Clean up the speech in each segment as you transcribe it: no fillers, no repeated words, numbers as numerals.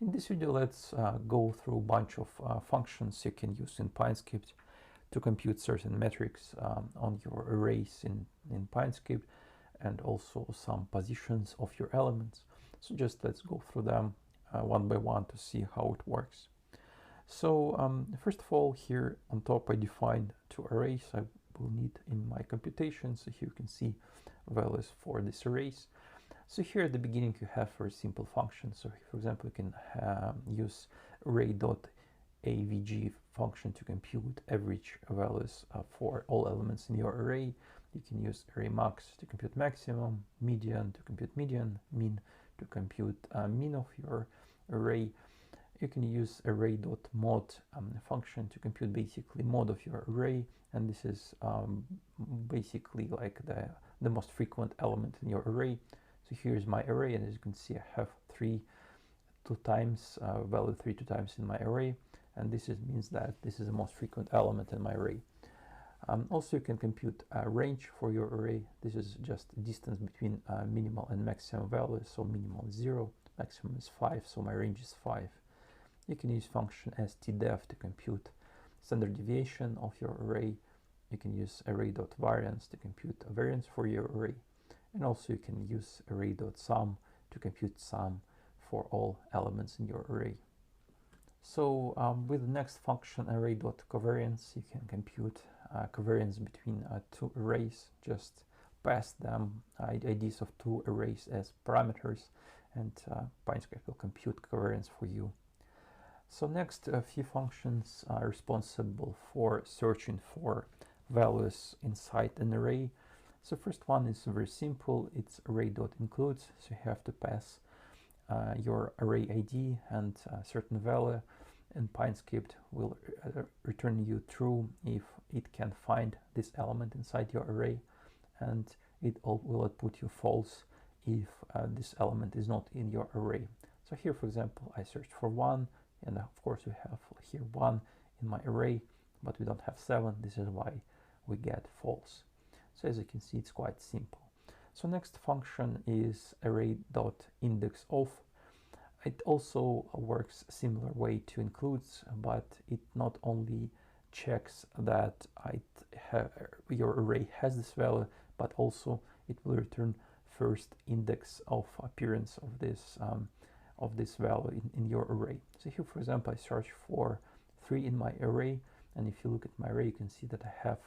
In this video, let's go through a bunch of functions you can use in PineScript to compute certain metrics on your arrays in PineScript, and also some positions of your elements. So just let's go through them one by one to see how it works. So first of all, here on top I defined two arrays I will need in my computation. So here you can see values for these arrays. So here at the beginning you have very simple functions. So for example, you can use array.avg function to compute average values for all elements in your array. You can use array_max to compute maximum, median to compute median, min to compute mean of your array. You can use array.mod function to compute basically mod of your array, and this is basically like the most frequent element in your array. So here's my array, and as you can see, I have value 2 times in my array, and this means that this is the most frequent element in my array. Also, you can compute a range for your array. This is just distance between minimal and maximum values. So minimal is 0, maximum is 5, so my range is 5. You can use function stdef to compute standard deviation of your array. You can use array.variance to compute a variance for your array. And also you can use array.sum to compute sum for all elements in your array. So with the next function array.covariance, you can compute covariance between two arrays. Just pass them IDs of two arrays as parameters, and PineScript will compute covariance for you. So next, a few functions are responsible for searching for values inside an array. So first one is very simple. It's array.includes. So you have to pass your array ID and a certain value, and PineScript will return you true if it can find this element inside your array, and it will output you false if this element is not in your array. So here, for example, I searched for 1, and of course we have here 1 in my array, but we don't have 7. This is why we get false. So as you can see, it's quite simple. So next function is array.indexOf. It also works similar way to includes, but it not only checks that your array has this value, but also it will return first index of appearance of this value in your array. So here, for example, I search for 3 in my array, and if you look at my array, you can see that I have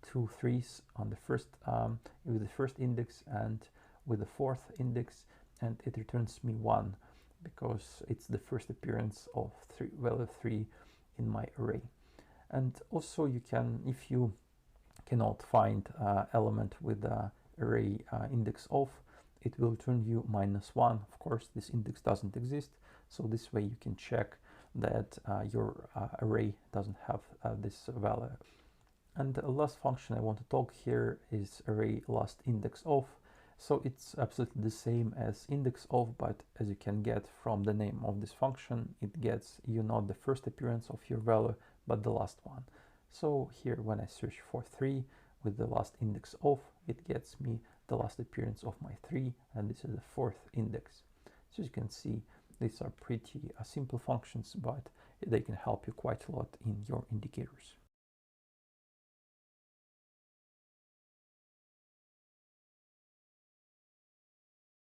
2 3s on the first with the first index and with the fourth index, and it returns me 1 because it's the first appearance of value 3 in my array. And also you can, if you cannot find element with the array index of, it will return you -1. Of course, this index doesn't exist, so this way you can check that your array doesn't have this value. And the last function I want to talk here is array last index of. So it's absolutely the same as index of, but as you can get from the name of this function, it gets you not the first appearance of your value, but the last one. So here, when I search for 3 with the last index of, it gets me the last appearance of my 3, and this is the 4th index. So as you can see, these are pretty simple functions, but they can help you quite a lot in your indicators.